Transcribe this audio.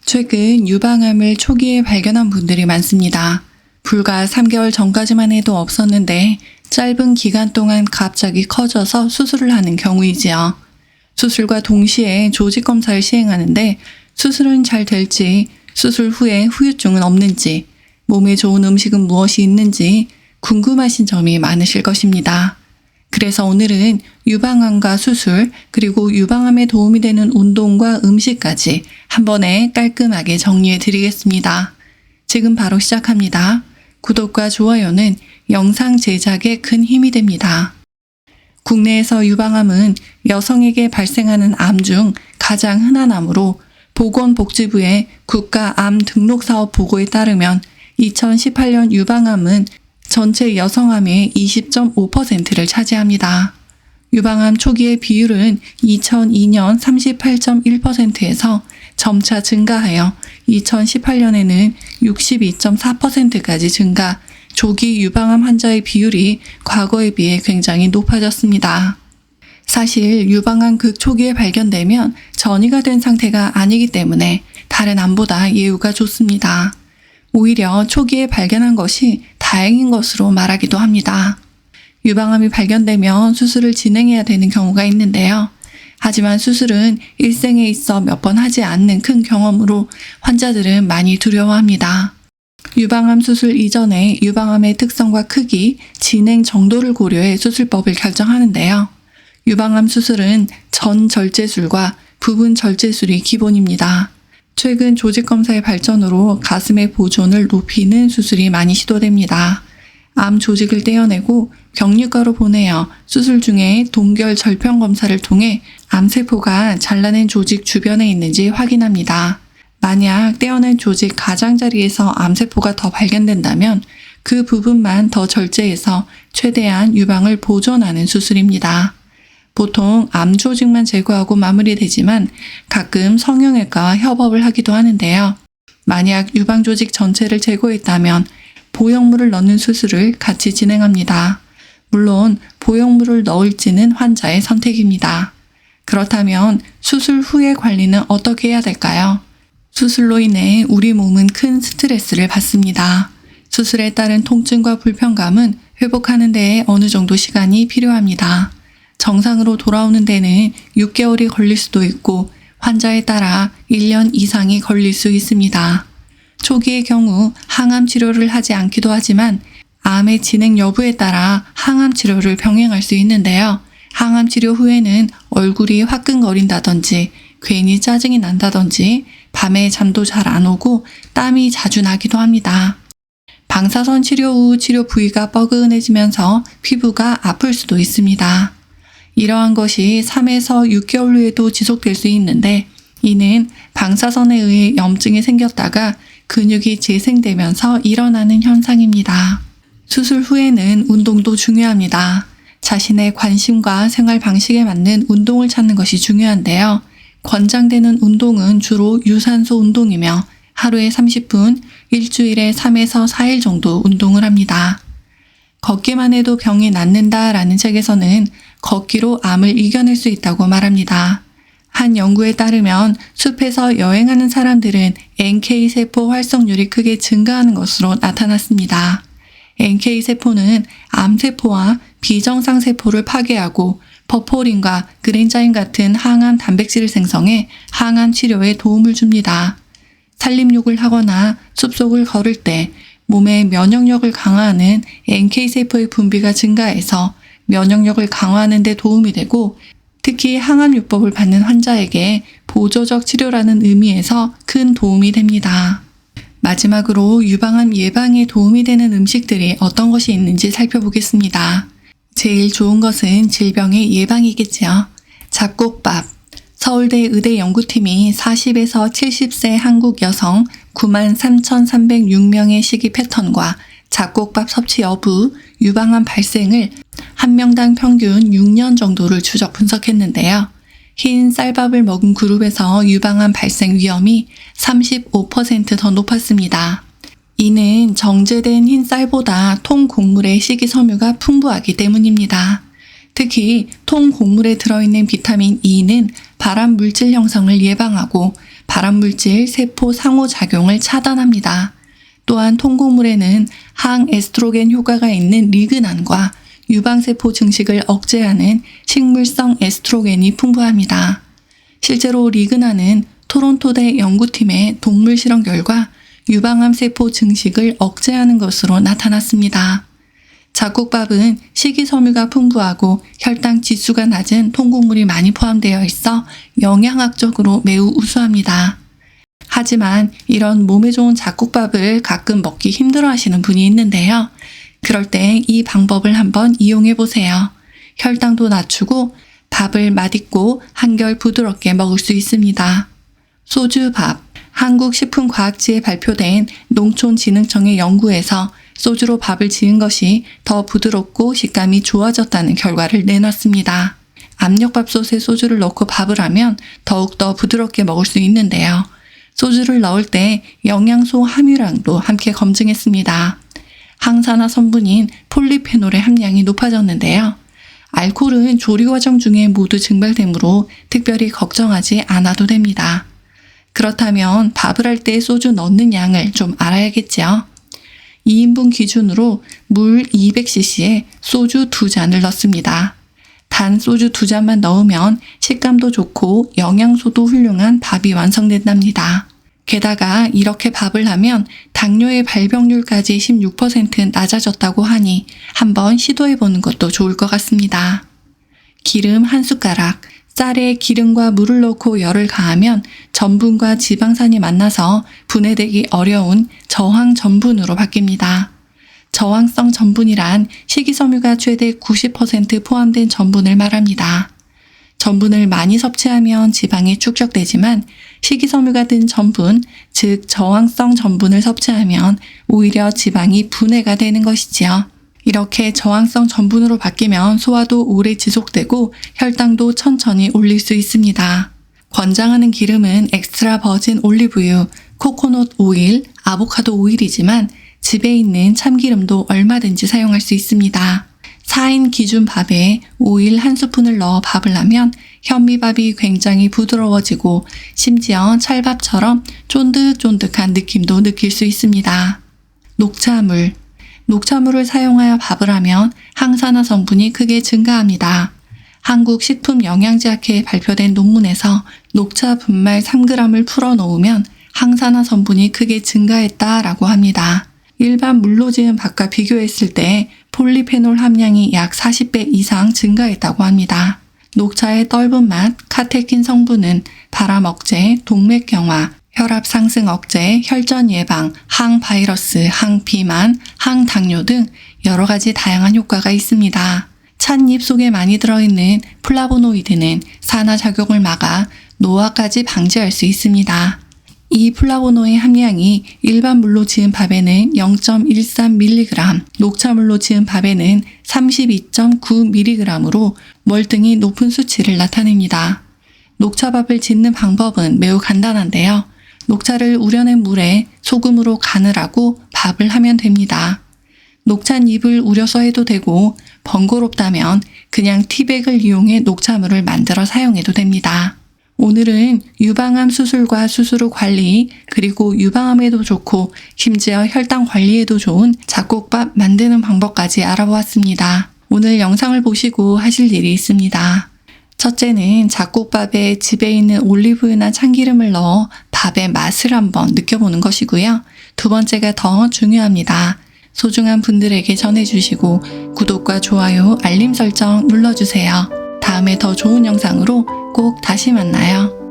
최근 유방암을 초기에 발견한 분들이 많습니다. 불과 3개월 전까지만 해도 없었는데 짧은 기간 동안 갑자기 커져서 수술을 하는 경우이지요. 수술과 동시에 조직 검사를 시행하는데 수술은 잘 될지, 수술 후에 후유증은 없는지, 몸에 좋은 음식은 무엇이 있는지 궁금하신 점이 많으실 것입니다. 그래서 오늘은 유방암과 수술, 그리고 유방암에 도움이 되는 운동과 음식까지 한 번에 깔끔하게 정리해 드리겠습니다. 지금 바로 시작합니다. 구독과 좋아요는 영상 제작에 큰 힘이 됩니다. 국내에서 유방암은 여성에게 발생하는 암 중 가장 흔한 암으로 보건복지부의 국가암 등록사업 보고에 따르면 2018년 유방암은 전체 여성암의 20.5%를 차지합니다. 유방암 초기의 비율은 2002년 38.1%에서 점차 증가하여 2018년에는 62.4%까지 증가, 조기 유방암 환자의 비율이 과거에 비해 굉장히 높아졌습니다. 사실 유방암 극초기에 발견되면 전이가 된 상태가 아니기 때문에 다른 암보다 예후가 좋습니다. 오히려 초기에 발견한 것이 다행인 것으로 말하기도 합니다. 유방암이 발견되면 수술을 진행해야 되는 경우가 있는데요. 하지만 수술은 일생에 있어 몇 번 하지 않는 큰 경험으로 환자들은 많이 두려워합니다. 유방암 수술 이전에 유방암의 특성과 크기, 진행 정도를 고려해 수술법을 결정하는데요. 유방암 수술은 전 절제술과 부분 절제술이 기본입니다. 최근 조직검사의 발전으로 가슴의 보존을 높이는 수술이 많이 시도됩니다. 암 조직을 떼어내고 병리과로 보내어 수술 중에 동결 절편 검사를 통해 암세포가 잘라낸 조직 주변에 있는지 확인합니다. 만약 떼어낸 조직 가장자리에서 암세포가 더 발견된다면 그 부분만 더 절제해서 최대한 유방을 보존하는 수술입니다. 보통 암 조직만 제거하고 마무리되지만 가끔 성형외과와 협업을 하기도 하는데요. 만약 유방 조직 전체를 제거했다면 보형물을 넣는 수술을 같이 진행합니다. 물론 보형물을 넣을지는 환자의 선택입니다. 그렇다면 수술 후의 관리는 어떻게 해야 될까요? 수술로 인해 우리 몸은 큰 스트레스를 받습니다. 수술에 따른 통증과 불편감은 회복하는 데에 어느 정도 시간이 필요합니다. 정상으로 돌아오는 데는 6개월이 걸릴 수도 있고 환자에 따라 1년 이상이 걸릴 수 있습니다. 초기의 경우 항암 치료를 하지 않기도 하지만 암의 진행 여부에 따라 항암 치료를 병행할 수 있는데요. 항암 치료 후에는 얼굴이 화끈거린다든지 괜히 짜증이 난다든지 밤에 잠도 잘 안 오고 땀이 자주 나기도 합니다. 방사선 치료 후 치료 부위가 뻐근해지면서 피부가 아플 수도 있습니다. 이러한 것이 3에서 6개월 후에도 지속될 수 있는데 이는 방사선에 의해 염증이 생겼다가 근육이 재생되면서 일어나는 현상입니다. 수술 후에는 운동도 중요합니다. 자신의 관심과 생활 방식에 맞는 운동을 찾는 것이 중요한데요. 권장되는 운동은 주로 유산소 운동이며 하루에 30분, 일주일에 3에서 4일 정도 운동을 합니다. 걷기만 해도 병이 낫는다라는 책에서는 걷기로 암을 이겨낼 수 있다고 말합니다. 한 연구에 따르면 숲에서 여행하는 사람들은 NK세포 활성률이 크게 증가하는 것으로 나타났습니다. NK세포는 암세포와 비정상 세포를 파괴하고 버포린과 그랜자인 같은 항암 단백질을 생성해 항암 치료에 도움을 줍니다. 산림욕을 하거나 숲속을 걸을 때 몸의 면역력을 강화하는 NK세포의 분비가 증가해서 면역력을 강화하는 데 도움이 되고 특히 항암요법을 받는 환자에게 보조적 치료라는 의미에서 큰 도움이 됩니다. 마지막으로 유방암 예방에 도움이 되는 음식들이 어떤 것이 있는지 살펴보겠습니다. 제일 좋은 것은 질병의 예방이겠지요. 잡곡밥. 서울대 의대 연구팀이 40에서 70세 한국 여성 93,306명의 식이 패턴과 잡곡밥 섭취 여부, 유방암 발생을 한 명당 평균 6년 정도를 추적 분석했는데요. 흰 쌀밥을 먹은 그룹에서 유방암 발생 위험이 35% 더 높았습니다. 이는 정제된 흰 쌀보다 통곡물의 식이섬유가 풍부하기 때문입니다. 특히 통곡물에 들어있는 비타민 E는 발암 물질 형성을 예방하고 발암물질 세포 상호작용을 차단합니다. 또한 통곡물에는 항에스트로겐 효과가 있는 리그난과 유방세포 증식을 억제하는 식물성 에스트로겐이 풍부합니다. 실제로 리그난은 토론토대 연구팀의 동물 실험 결과 유방암 세포 증식을 억제하는 것으로 나타났습니다. 잡곡밥은 식이섬유가 풍부하고 혈당 지수가 낮은 통곡물이 많이 포함되어 있어 영양학적으로 매우 우수합니다. 하지만 이런 몸에 좋은 잡곡밥을 가끔 먹기 힘들어 하시는 분이 있는데요. 그럴 때 이 방법을 한번 이용해 보세요. 혈당도 낮추고 밥을 맛있고 한결 부드럽게 먹을 수 있습니다. 소주밥. 한국식품과학지에 발표된 농촌진흥청의 연구에서 소주로 밥을 지은 것이 더 부드럽고 식감이 좋아졌다는 결과를 내놨습니다. 압력밥솥에 소주를 넣고 밥을 하면 더욱더 부드럽게 먹을 수 있는데요. 소주를 넣을 때 영양소 함유량도 함께 검증했습니다. 항산화 성분인 폴리페놀의 함량이 높아졌는데요. 알코올은 조리 과정 중에 모두 증발되므로 특별히 걱정하지 않아도 됩니다. 그렇다면 밥을 할 때 소주 넣는 양을 좀 알아야겠죠. 2인분 기준으로 물 200cc에 소주 2잔을 넣습니다. 단 소주 2잔만 넣으면 식감도 좋고 영양소도 훌륭한 밥이 완성된답니다. 게다가 이렇게 밥을 하면 당뇨의 발병률까지 16% 낮아졌다고 하니 한번 시도해보는 것도 좋을 것 같습니다. 기름 1숟가락. 쌀에 기름과 물을 넣고 열을 가하면 전분과 지방산이 만나서 분해되기 어려운 저항 전분으로 바뀝니다. 저항성 전분이란 식이섬유가 최대 90% 포함된 전분을 말합니다. 전분을 많이 섭취하면 지방이 축적되지만 식이섬유가 든 전분, 즉 저항성 전분을 섭취하면 오히려 지방이 분해가 되는 것이지요. 이렇게 저항성 전분으로 바뀌면 소화도 오래 지속되고 혈당도 천천히 올릴 수 있습니다. 권장하는 기름은 엑스트라 버진 올리브유, 코코넛 오일, 아보카도 오일이지만 집에 있는 참기름도 얼마든지 사용할 수 있습니다. 4인 기준 밥에 오일 1스푼을 넣어 밥을 하면 현미밥이 굉장히 부드러워지고 심지어 찰밥처럼 쫀득쫀득한 느낌도 느낄 수 있습니다. 녹차물. 녹차물을 사용하여 밥을 하면 항산화 성분이 크게 증가합니다. 한국식품영양제학회에 발표된 논문에서 녹차 분말 3g을 풀어 놓으면 항산화 성분이 크게 증가했다라고 합니다. 일반 물로 지은 밥과 비교했을 때 폴리페놀 함량이 약 40배 이상 증가했다고 합니다. 녹차의 떫은 맛, 카테킨 성분은 발암 억제, 동맥 경화, 혈압 상승 억제, 혈전 예방, 항바이러스, 항비만, 항당뇨 등 여러 가지 다양한 효과가 있습니다. 찻잎 속에 많이 들어있는 플라보노이드는 산화작용을 막아 노화까지 방지할 수 있습니다. 이 플라보노의 함량이 일반 물로 지은 밥에는 0.13mg, 녹차물로 지은 밥에는 32.9mg으로 월등히 높은 수치를 나타냅니다. 녹차밥을 짓는 방법은 매우 간단한데요. 녹차를 우려낸 물에 소금으로 간을 하고 밥을 하면 됩니다. 녹차잎을 우려서 해도 되고 번거롭다면 그냥 티백을 이용해 녹차물을 만들어 사용해도 됩니다. 오늘은 유방암 수술과 수술 후 관리, 그리고 유방암에도 좋고 심지어 혈당 관리에도 좋은 잡곡밥 만드는 방법까지 알아보았습니다. 오늘 영상을 보시고 하실 일이 있습니다. 첫째는 잡곡밥에 집에 있는 올리브유나 참기름을 넣어 밥의 맛을 한번 느껴보는 것이고요. 두 번째가 더 중요합니다. 소중한 분들에게 전해주시고 구독과 좋아요, 알림 설정 눌러주세요. 다음에 더 좋은 영상으로 꼭 다시 만나요.